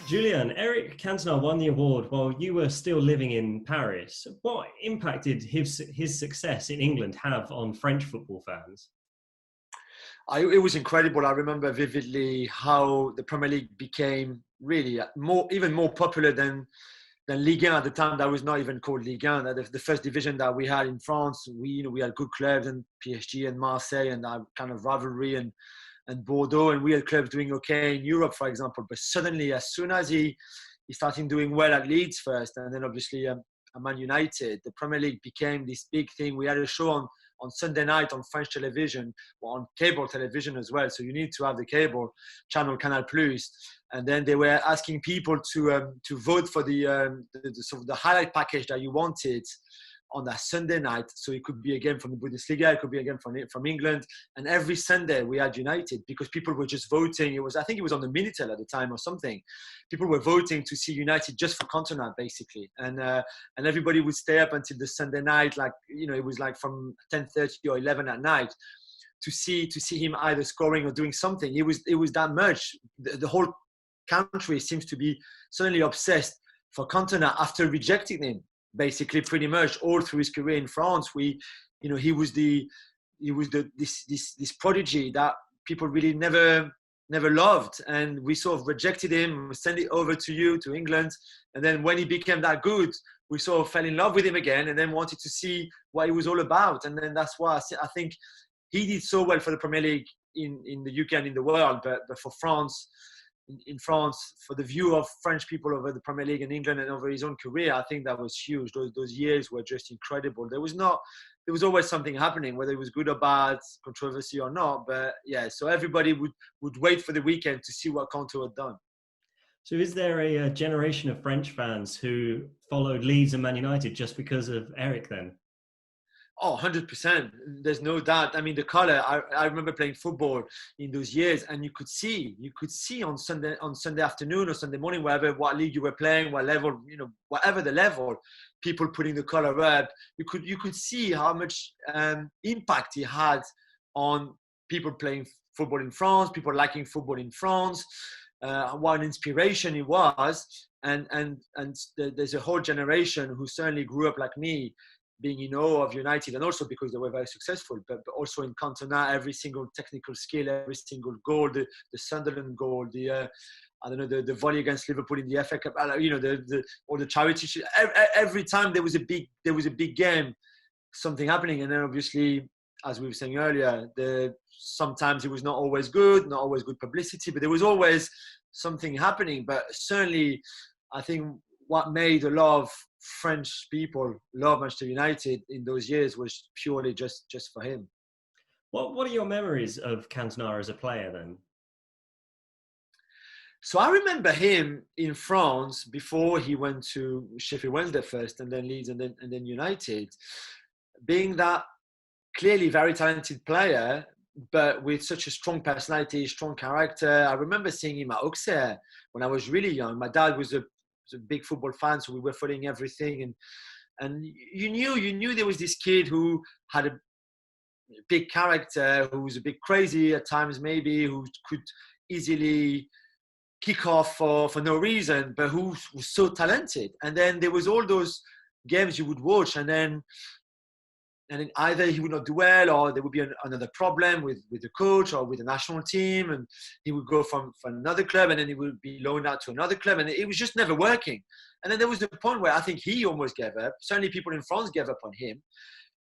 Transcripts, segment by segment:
Julien, Eric Cantona won the award while you were still living in Paris. What impact did his success in England have on French football fans? It was incredible. I remember vividly how the Premier League became really even more popular than Ligue 1 at the time. That was not even called Ligue 1. The first division that we had in France, we had good clubs and PSG and Marseille and that kind of rivalry and Bordeaux, and we had clubs doing okay in Europe, for example. But suddenly, as soon as he started doing well at Leeds first, and then obviously at Man United, the Premier League became this big thing. We had a show on Sunday night on French television, or on cable television as well. So you need to have the cable channel Canal Plus. And then they were asking people to vote for the sort of the highlight package that you wanted on that Sunday night. So it could be a game from the Bundesliga, it could be a game from England. And every Sunday we had United because people were just voting. I think it was on the Minitel at the time or something. People were voting to see United just for Cantona, basically. And everybody would stay up until the Sunday night, it was like from 10:30 or 11 at night to see him either scoring or doing something. It was that much. The whole country seems to be suddenly obsessed for Cantona after rejecting him. Basically, pretty much all through his career in France, he was this prodigy that people really never loved, and we sort of rejected him, sent it over to England, and then when he became that good, we sort of fell in love with him again, and then wanted to see what he was all about, and then that's why I think he did so well for the Premier League in the UK and in the world, but for France. In France, for the view of French people over the Premier League in England and over his own career, I think that was huge. Those years were just incredible. There was always something happening, whether it was good or bad, controversy or not. But yeah, so everybody would wait for the weekend to see what Kanto had done. So is there a generation of French fans who followed Leeds and Man United just because of Eric then? Oh, 100%. There's no doubt. I mean, the color, I remember playing football in those years, and you could see on Sunday afternoon or Sunday morning, what league you were playing, what level, whatever the level, people putting the color up. You could see how much impact he had on people playing football in France, people liking football in France, what an inspiration he was. And there's a whole generation who certainly grew up like me, being in awe of United, and also because they were very successful, but also in Cantona, every single technical skill, every single goal, the Sunderland goal, the volley against Liverpool in the FA Cup, all the charity. Every time there was a big game, something happening, and then obviously, as we were saying earlier, sometimes it was not always good publicity, but there was always something happening. But certainly, I think what made a lot of French people love Manchester United in those years was purely just for him. What are your memories of Cantona as a player then? So I remember him in France before he went to Sheffield Wednesday first, and then Leeds, and then United, being that clearly very talented player, but with such a strong personality, strong character. I remember seeing him at Auxerre when I was really young. My dad was a big football fan, so we were following everything, and you knew there was this kid who had a big character, who was a bit crazy at times, maybe, who could easily kick off for no reason, but who was so talented. And then there was all those games you would watch, and then either he would not do well, or there would be another problem with the coach or with the national team, and he would go from another club, and then he would be loaned out to another club, and it was just never working. And then there was the point where I think he almost gave up. Certainly people in France gave up on him.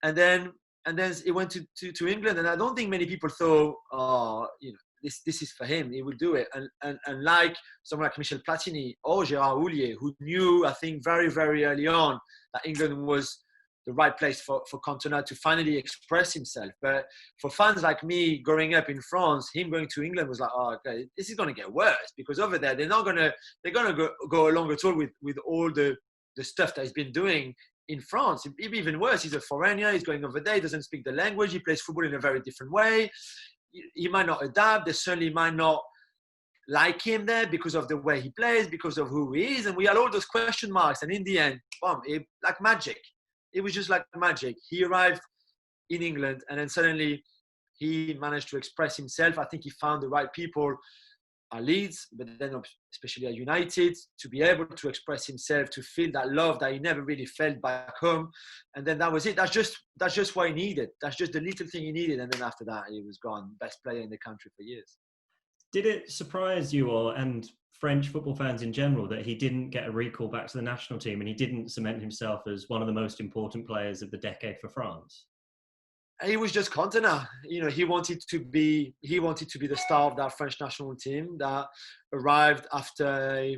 And then he went to England, and I don't think many people thought, this is for him, he will do it. And like someone like Michel Platini or Gérard Houllier, who knew, I think, very, very early on that England was the right place for Cantona to finally express himself. But for fans like me growing up in France, him going to England was like, oh, okay, this is going to get worse, because over there they're going to go along at all with all the stuff that he's been doing in France. It'd be even worse. He's a foreigner. He's going over there. He doesn't speak the language. He plays football in a very different way. He might not adapt. They certainly might not like him there because of the way he plays, because of who he is. And we had all those question marks. And in the end, boom, like magic. It was just like magic. He arrived in England, and then suddenly he managed to express himself. I think he found the right people at Leeds, but then especially at United, to be able to express himself, to feel that love that he never really felt back home. And then that was it. That's just what he needed. That's just the little thing he needed. And then after that, he was gone, best player in the country for years. Did it surprise you and French football fans in general that he didn't get a recall back to the national team and he didn't cement himself as one of the most important players of the decade for France? He was just Cantona. He wanted to be the star of that French national team that arrived after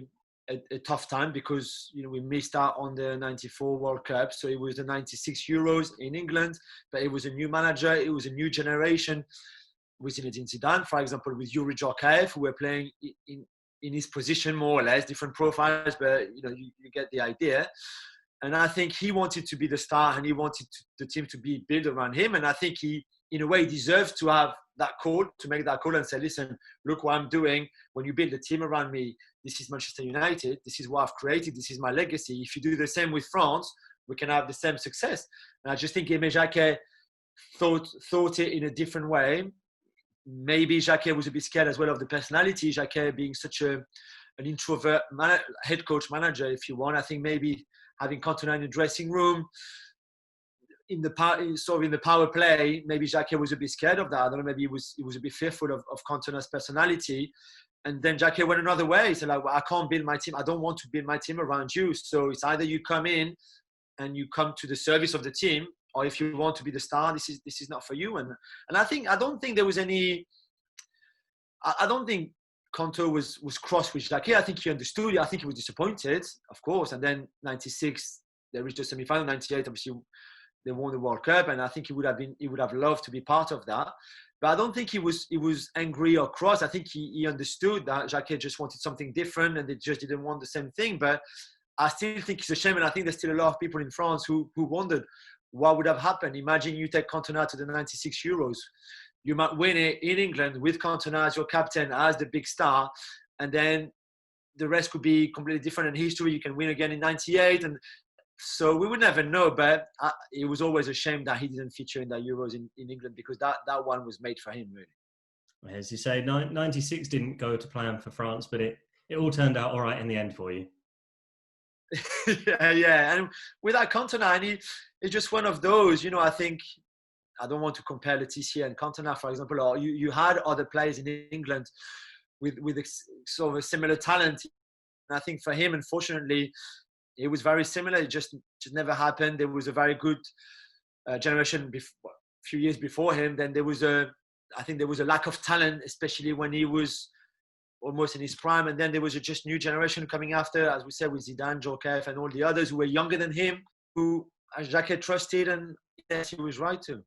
a tough time because we missed out on the '94 World Cup. So it was the '96 Euros in England, but it was a new manager. It was a new generation with Zinedine Zidane, for example, with Yuri Djorkaeff, who were playing in his position more or less, different profiles, but you get the idea. And I think he wanted to be the star and he wanted the team to be built around him. And I think he, in a way, deserves to have that call, to make that call and say, listen, look what I'm doing. When you build a team around me, this is Manchester United. This is what I've created. This is my legacy. If you do the same with France, we can have the same success. And I just think Aimé Jacquet thought it in a different way. Maybe Jacquet was a bit scared as well of the personality. Jacquet being such an introvert head coach manager, if you want. I think maybe having Cantona in the dressing room, in the power play, maybe Jacquet was a bit scared of that. I don't know, maybe he was a bit fearful of Cantona's personality. And then Jacquet went another way. He said, well, I can't build my team. I don't want to build my team around you. So it's either you come in and you come to the service of the team, or if you want to be the star, this is not for you. And I don't think there was any. I don't think Canto was cross with Jacquet. I think he understood. I think he was disappointed, of course. And then '96, they reached the semi-final. '98, obviously, they won the World Cup, and I think he would have loved to be part of that. But I don't think he was angry or cross. I think he understood that Jacquet just wanted something different, and they just didn't want the same thing. But I still think it's a shame, and I think there's still a lot of people in France who wondered what would have happened. Imagine you take Cantona to the '96 Euros. You might win it in England with Cantona as your captain, as the big star, and then the rest could be completely different in history. You can win again in '98, and so we would never know. But it was always a shame that he didn't feature in that Euros in England, because that one was made for him, really. As you say, '96 didn't go to plan for France, but it all turned out all right in the end for you. yeah. And without Cantona, and it's just one of those, I think, I don't want to compare Laetitia and Cantona, for example, or you had other players in England with sort of a similar talent. And I think for him, unfortunately, it was very similar. It just never happened. There was a very good generation a few years before him. Then I think there was a lack of talent, especially when he was almost in his prime. And then there was a just new generation coming after, as we said, with Zidane, Djorkaeff, and all the others who were younger than him, who Jacquet trusted, and yes, he was right to.